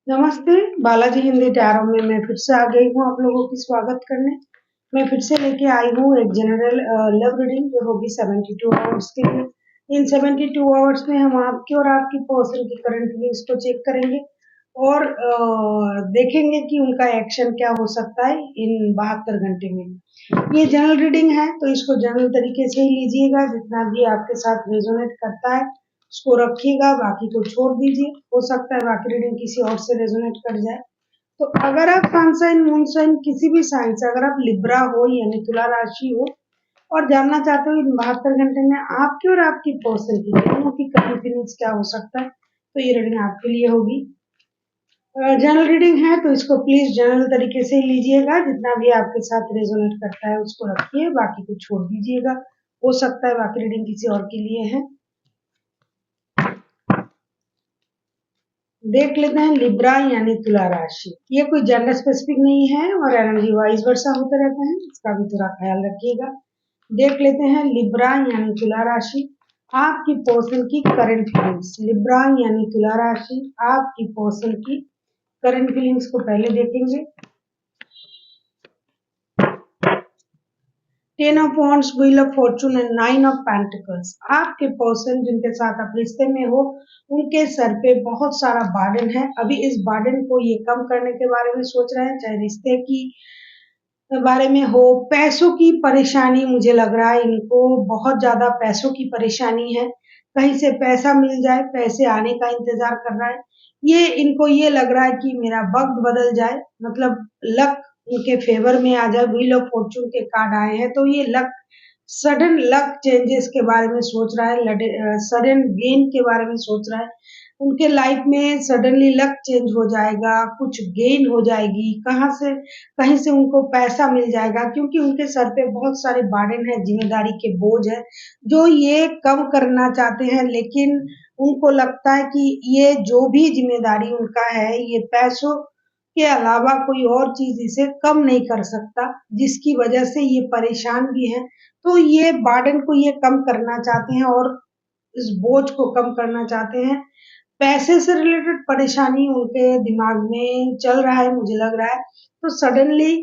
नमस्ते, बालाजी हिंदी टैरो में मैं फिर से आ गई हूँ आप लोगों की स्वागत करने। मैं फिर से लेके आई हूँ एक जनरल लव रीडिंग जो होगी 72 आवर्स के लिए। इन 72 आवर्स में हम आपकी और आपकी पर्सन की करंट फीलिंग्स को चेक करेंगे और देखेंगे कि उनका एक्शन क्या हो सकता है इन 72 घंटे में। ये जनरल रीडिंग है तो इसको जनरल तरीके से ही लीजिएगा, जितना भी आपके साथ रेजोनेट करता है उसको रखिएगा, बाकी को छोड़ दीजिए। हो सकता है बाकी रीडिंग किसी और से रेजोनेट कर जाए। तो अगर आप सन साइन मून साइन किसी भी साइन से, अगर आप लिब्रा हो यानी तुला राशि हो और जानना चाहते हो इन 72 घंटे में आपकी और आपकी पर्सन की दोनों की करंट फीलिंग्स क्या हो सकता है, तो ये रीडिंग आपके लिए होगी। जनरल रीडिंग है तो इसको प्लीज जनरल तरीके से ही लीजिएगा, जितना भी आपके साथ रेजोनेट करता है उसको रखिए, बाकी को छोड़ दीजिएगा। हो सकता है बाकी रीडिंग किसी और के लिए है। देख लेते हैं लिब्रा यानी तुला राशि। ये कोई जेंडर स्पेसिफिक नहीं है और एनर्जी वाइज वर्षा होते रहते हैं, इसका भी थोड़ा ख्याल रखिएगा। देख लेते हैं लिब्रा यानी तुला राशि, आपकी पर्सन की करंट फीलिंग्स। लिब्रा यानी तुला राशि, आपकी पर्सन की करंट फीलिंग्स को पहले देखेंगे। 10 of wands, wheel of Fortune and 9 of pentacles. आपके पर्सन जिनके साथ आप रिश्ते में हो उनके सर पे बहुत सारा बर्डन है। अभी इस बर्डन को ये कम करने के बारे में सोच रहे हैं, चाहे रिश्ते की बारे में हो, पैसों की परेशानी। मुझे लग रहा है इनको बहुत ज्यादा पैसों की परेशानी है, कहीं से पैसा मिल जाए, पैसे आने का इंतजार कर रहा है। ये इनको ये लग रहा है कि मेरा वक्त बदल जाए, मतलब लक उनके फेवर में आ जाए। व्हील ऑफ फॉर्चून के कार्ड आए हैं तो ये लक, सडन लक चेंजेस के बारे में सोच रहा है, सडन गेन के बारे में सोच रहा है। उनके लाइफ में सडनली लक चेंज हो जाएगा, कुछ गेन हो जाएगी, कहीं से उनको पैसा मिल जाएगा, क्योंकि उनके सर पे बहुत सारे बर्डन है, जिम्मेदारी के बोझ है जो ये कम करना चाहते हैं। लेकिन उनको लगता है कि ये जो भी जिम्मेदारी उनका है ये पैसों के अलावा कोई और चीज इसे कम नहीं कर सकता, जिसकी वजह से ये परेशान भी है। तो ये बर्डन को ये कम करना चाहते हैं और इस बोझ को कम करना चाहते हैं। पैसे से रिलेटेड परेशानी उनके दिमाग में चल रहा है, मुझे लग रहा है। तो सडनली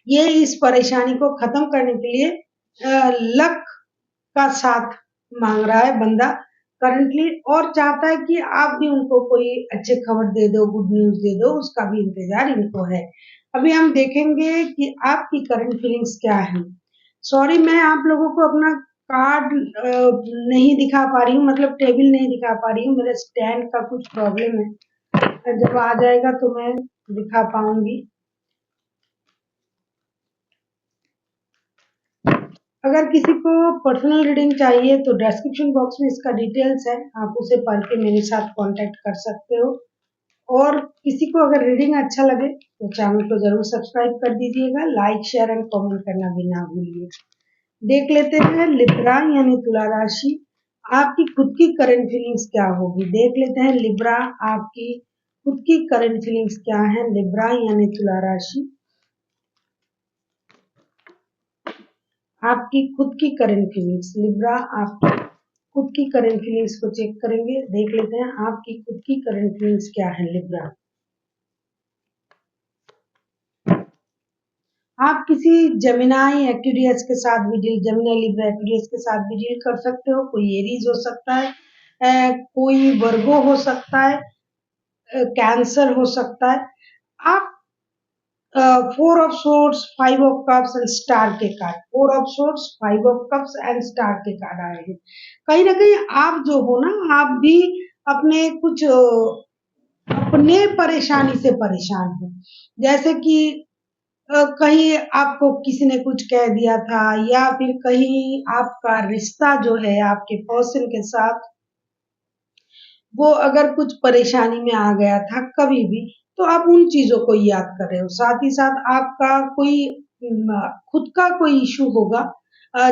ये इस परेशानी को खत्म करने के लिए लक का साथ मांग रहा है बंदा करंटली, और चाहता है कि आप भी उनको कोई अच्छी खबर दे दो, गुड न्यूज दे दो, उसका भी इंतजार इनको है। अभी हम देखेंगे कि आपकी करंट फीलिंग्स क्या है। सॉरी, मैं आप लोगों को अपना कार्ड नहीं दिखा पा रही हूँ, मतलब टेबल नहीं दिखा पा रही हूँ, मेरे स्टैंड का कुछ प्रॉब्लम है। जब आ जाएगा तो मैं दिखा पाऊंगी। अगर किसी को पर्सनल रीडिंग चाहिए तो डिस्क्रिप्शन बॉक्स में इसका डिटेल्स है, आप उसे पढ़ के मेरे साथ कांटेक्ट कर सकते हो। और किसी को अगर रीडिंग अच्छा लगे तो चैनल को जरूर सब्सक्राइब कर दीजिएगा, लाइक शेयर एंड कमेंट करना भी ना भूलिए। देख लेते हैं लिब्रा यानी तुला राशि, आपकी खुद की करंट फीलिंग्स क्या होगी। देख लेते हैं लिब्रा, आपकी खुद की करंट फीलिंग्स क्या है। लिब्रा यानी तुला राशि, आपकी खुद की करंट फीलिंग्स। लिब्रा, आपकी खुद की करंट फीलिंग्स को चेक करेंगे। देख लेते हैं आपकी खुद की करंट फीलिंग्स क्या है लिब्रा। आप किसी जेमिनाई एक्वेरियस के साथ भी डील, जेमिनाई लिब्रा एक्वेरियस के साथ भी डील कर सकते हो। कोई एरीज हो सकता है, कोई वर्गो हो सकता है, कैंसर हो सकता है। आप 4 of swords, 5 of cups and star के card, 4 of swords, 5 of cups and star के कार्ड आए हैं। कहीं ना कहीं आप जो हो ना, आप भी अपने कुछ अपने परेशानी से परेशान हो। जैसे कि कहीं आपको किसी ने कुछ कह दिया था, या फिर कहीं आपका रिश्ता जो है आपके पर्सन के साथ, वो अगर कुछ परेशानी में आ गया था कभी भी, तो आप उन चीजों को याद कर रहे हो। साथ ही साथ आपका कोई खुद का कोई इशू होगा,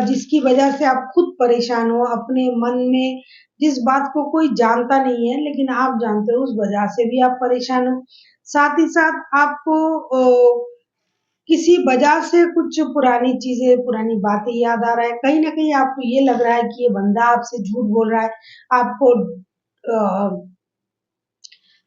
जिसकी वजह से आप खुद परेशान हो अपने मन में, जिस बात को कोई जानता नहीं है लेकिन आप जानते हो, उस वजह से भी आप परेशान हो। साथ ही साथ आपको किसी वजह से कुछ पुरानी चीजें, पुरानी बातें याद आ रहा है। कहीं ना कहीं आपको ये लग रहा है कि ये बंदा आपसे झूठ बोल रहा है, आपको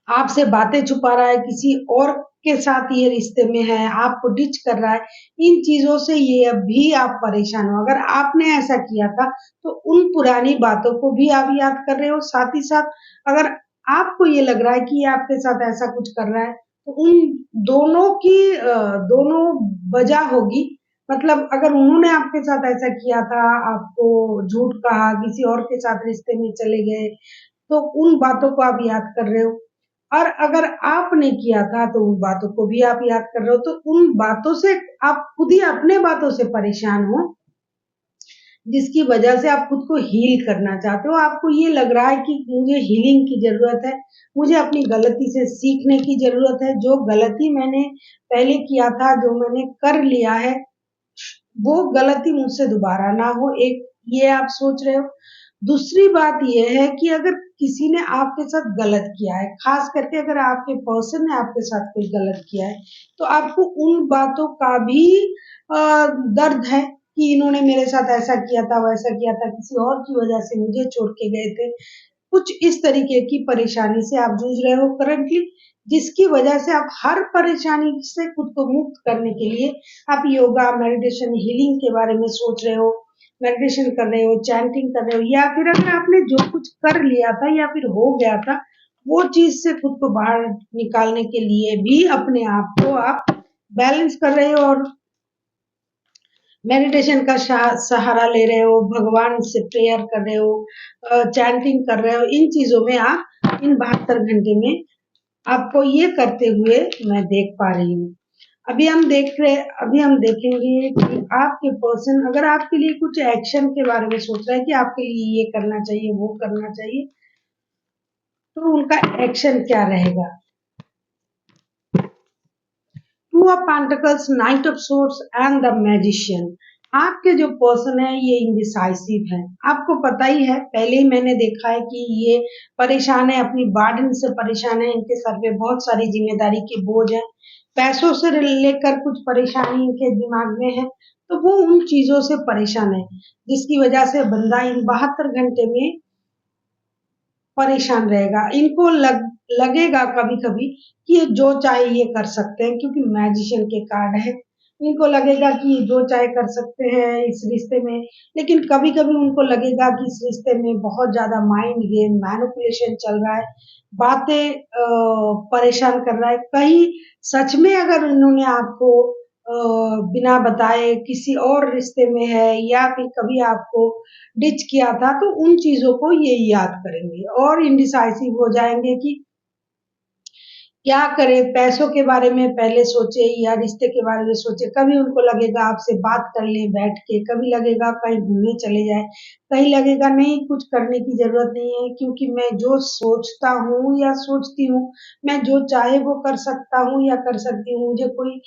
आपसे बातें छुपा रहा है, किसी और के साथ ये रिश्ते में है, आपको डिच कर रहा है, इन चीज़ों से ये अभी आप परेशान हो। अगर आपने ऐसा किया था, तो उन पुरानी बातों को भी आप याद कर रहे हो, साथ ही साथ अगर आपको ये लग रहा है कि ये आपके साथ ऐसा कुछ कर रहा है, तो उन दोनों की दोनों वजह होगी। मतलब अगर उन्होंने आपके साथ ऐसा किया था, आपको झूठ कहा, किसी और के साथ रिश्ते में चले गए, तो उन बातों को आप याद कर रहे हो। और अगर आपने किया था तो उन बातों को भी आप याद कर रहे हो, तो उन बातों से आप खुद ही अपने बातों से परेशान हो, जिसकी वजह से आप खुद को हील करना चाहते हो। आपको ये लग रहा है कि मुझे हीलिंग की ज़रूरत है, मुझे अपनी गलती से सीखने की ज़रूरत है, जो गलती मैंने पहले किया था, जो मैंने कर लिया है, वो गलती मुझसे दोबारा ना हो, एक ये आप सोच रहे हो। दूसरी बात ये है कि अगर किसी ने आपके साथ गलत किया है, खास करके अगर आपके पर्सन ने आपके साथ कोई गलत किया है, तो आपको उन बातों का भी दर्द है कि इन्होंने मेरे साथ ऐसा किया था, वैसा किया था, किसी और की वजह से मुझे छोड़ के गए थे। कुछ इस तरीके की परेशानी से आप जूझ रहे हो करंटली, जिसकी वजह से आप हर परेशानी से खुद को मुक्त करने के लिए आप योगा, मेडिटेशन, हीलिंग के बारे में सोच रहे हो, मेडिटेशन कर रहे हो, चैंटिंग कर रहे हो, या फिर अगर आपने जो कुछ कर लिया था या फिर हो गया था, वो चीज़ से खुद को बाहर निकालने के लिए भी अपने आप को आप बैलेंस कर रहे हो और मेडिटेशन का सहारा ले रहे हो, भगवान से प्रेयर कर रहे हो, चैंटिंग कर रहे हो, इन चीज़ों में आप इन 72 घंटे में आपको ये करते हुए मैं देख पा रही हूँ। अभी हम देखेंगे कि आपके पर्सन अगर आपके लिए कुछ एक्शन के बारे में सोच रहा है कि आपके लिए ये करना चाहिए, वो करना चाहिए, तो उनका एक्शन क्या रहेगा? Two of pentacles, night of swords and the magician. आपके जो पर्सन है ये इंडिसाइसिव है। आपको पता ही है, पहले ही मैंने देखा है कि ये परेशान है, अपनी बर्डन से परेशान है, इनके सर पे बहुत सारी जिम्मेदारी के बोझ है, पैसों से लेकर कुछ परेशानी इनके दिमाग में है, तो वो उन चीजों से परेशान है, जिसकी वजह से बंदा इन 72 घंटे में परेशान रहेगा। इनको लगेगा कभी-कभी कि ये जो चाहे ये कर सकते हैं, क्योंकि मैजिशियन के कार्ड है। इनको लगेगा कि ये जो चाहे कर सकते हैं इस रिश्ते में, लेकिन कभी-कभी उनको लगेगा कि इस रिश्ते में बहुत ज़्यादा माइंड गेम, मैनिपुलेशन चल रहा है, बातें परेशान कर रहा है। कहीं सच में अगर इन्होंने आपको बिना बताए किसी और रिश्ते में है या फिर कभी आपको डिच किया था, तो उन चीज़ों को ये याद करेंगे और इंडिसाइसिव हो जाएँगे कि क्या करें, पैसों के बारे में पहले सोचे या रिश्ते के बारे में सोचे। कभी उनको लगेगा आपसे बात कर लें बैठ के, कभी लगेगा कहीं घूमने चले जाएँ, कहीं लगेगा नहीं कुछ करने की ज़रूरत नहीं है, क्योंकि मैं जो सोचता हूँ या सोचती हूँ, मैं जो चाहे वो कर सकता हूँ या कर सकती हूँ। मुझे कोई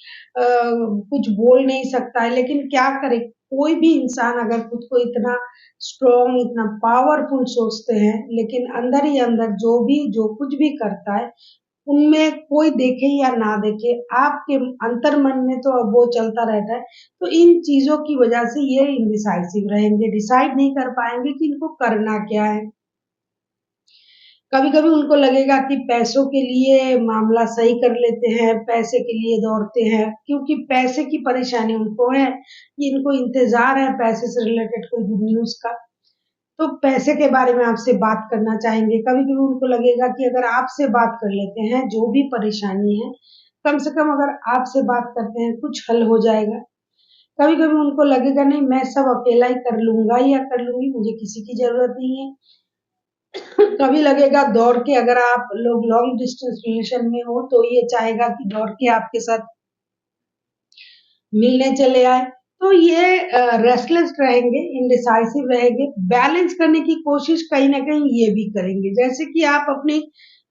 कुछ बोल नहीं सकता है, लेकिन क्या करें, कोई भी इंसान अगर खुद को इतना स्ट्रॉन्ग, इतना पावरफुल सोचते हैं, लेकिन अंदर ही अंदर जो कुछ भी करता है, उनमें कोई देखे या ना देखे, आपके अंतर्मन में तो अब वो चलता रहता है। तो इन चीज़ों की वजह से ये इंडिसाइसिव रहेंगे, डिसाइड नहीं कर पाएँगे कि इनको करना क्या है। कभी-कभी उनको लगेगा कि पैसों के लिए मामला सही कर लेते हैं, पैसे के लिए दौड़ते हैं, क्योंकि पैसे की परेशानी उनको है, कि इनको इंतज़ार है पैसे से रिलेटेड कोई गुड न्यूज़ का। तो पैसे के बारे में आपसे बात करना चाहेंगे। कभी-कभी उनको लगेगा कि अगर आपसे बात कर लेते हैं, जो भी परेशानी है, कम से कम अगर आपसे बात करते हैं, कुछ हल हो जाएगा। कभी-कभी उनको लगेगा नहीं मैं सब अकेला ही कर लूँगा या कर लूँगी, मुझे किसी की ज़रूरत नहीं है। कभी लगेगा दौड़ के अगर आप लोग लॉन्ग डिस्टेंस रिलेशन में हो, तो ये चाहेगा कि दौड़ के आपके साथ मिलने चले आए। तो ये रेस्टलेस रहेंगे, इंडिसाइसिव रहेंगे, बैलेंस करने की कोशिश कहीं न कहीं ये भी करेंगे। जैसे कि आप अपने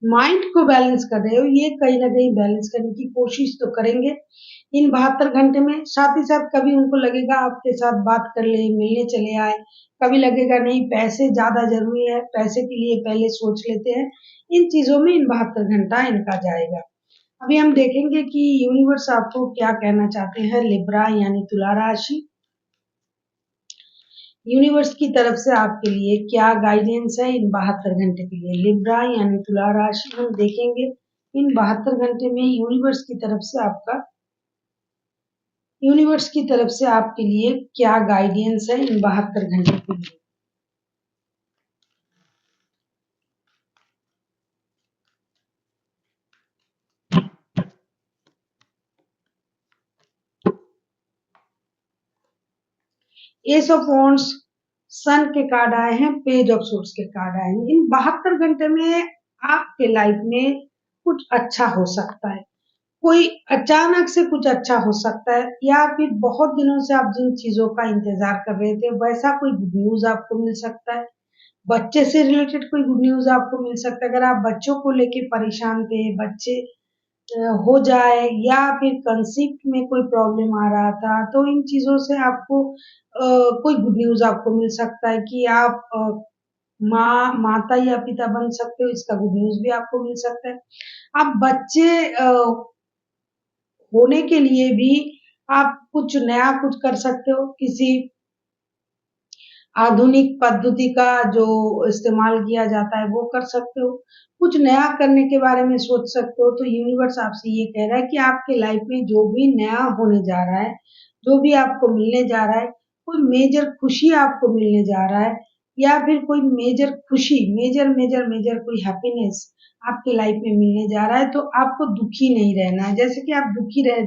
माइंड को बैलेंस कर रहे हो, ये कहीं न कहीं बैलेंस करने की कोशिश तो करेंगे इन 72 घंटे में। साथ ही साथ कभी उनको लगेगा आपके साथ बात कर लें, मिलने चले आएँ, कभी लगेगा नहीं पैसे ज़्यादा ज़रूरी है, पैसे के लिए पहले सोच लेते हैं। इन चीज़ों में इन 72 घंटा इनका जाएगा। अभी हम देखेंगे कि यूनिवर्स आपको क्या कहना चाहते हैं, लिब्रा यानी तुला राशि। यूनिवर्स की तरफ से आपके लिए क्या गाइडेंस है इन 72 घंटे के लिए। लिब्रा यानी तुला राशि हम देखेंगे इन 72 घंटे में यूनिवर्स की तरफ से आपके लिए क्या गाइडेंस है इन 72 घंटे के लिए। एस ऑफ वॉन्ड्स, सन के कार्ड आए हैं, पेज ऑफ सोर्स के कार्ड आए हैं। इन 72 घंटे में आपके लाइफ में कुछ अच्छा हो सकता है, कोई अचानक से कुछ अच्छा हो सकता है, या फिर बहुत दिनों से आप जिन चीजों का इंतजार कर रहे थे वैसा कोई गुड न्यूज आपको मिल सकता है। बच्चे से रिलेटेड कोई गुड न्यूज आपको मिल सकता है। अगर आप बच्चों को लेके परेशान थे, बच्चे हो जाए या फिर कंसीप्ट में कोई प्रॉब्लम आ रहा था, तो इन चीजों से आपको कोई गुड न्यूज आपको मिल सकता है कि आप माता या पिता बन सकते हो, इसका गुड न्यूज भी आपको मिल सकता है। आप बच्चे होने के लिए भी आप कुछ नया कुछ कर सकते हो, किसी आधुनिक पद्धति का जो इस्तेमाल किया जाता है वो कर सकते हो, कुछ नया करने के बारे में सोच सकते हो। तो यूनिवर्स आपसे ये कह रहा है कि आपके लाइफ में जो भी नया होने जा रहा है, जो भी आपको मिलने जा रहा है, कोई मेजर खुशी आपको मिलने जा रहा है, या फिर कोई मेजर खुशी, मेजर मेजर मेजर कोई हैप्पीनेस आपके लाइफ में मिलने जा रहा है, तो आपको दुखी नहीं रहना है। जैसे कि आप दुखी रह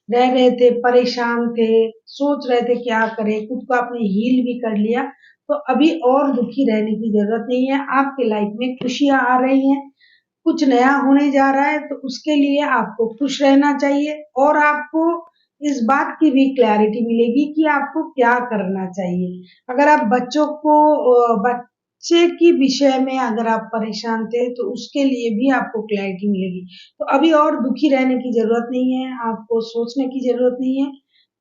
रहे थे, परेशान थे, सोच रहे थे क्या करें, खुद को आपने हील भी कर लिया, तो अभी और दुखी रहने की जरूरत नहीं है। आपके लाइफ में खुशियां आ रही हैं, कुछ नया होने जा रहा है, तो उसके लिए आपको खुश रहना चाहिए और आपको इस बात की भी क्लैरिटी मिलेगी कि आपको क्या करना चाहिए। अगर आप बच्चे की विषय में अगर आप परेशान थे, तो उसके लिए भी आपको क्लैरिटी मिलेगी। तो अभी और दुखी रहने की जरूरत नहीं है, आपको सोचने की जरूरत नहीं है।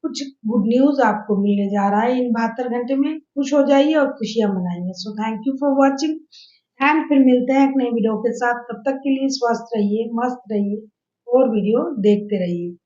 कुछ गुड न्यूज आपको मिलने जा रहा है इन 72 घंटे में। खुश हो जाइए और खुशियां मनाइए। So thank you for watching and फिर मिलते हैं एक नई वीडियो के साथ। तब तक के लिए स्वस्थ रहिए, मस्त रहिए और वीडियो देखते रहिए।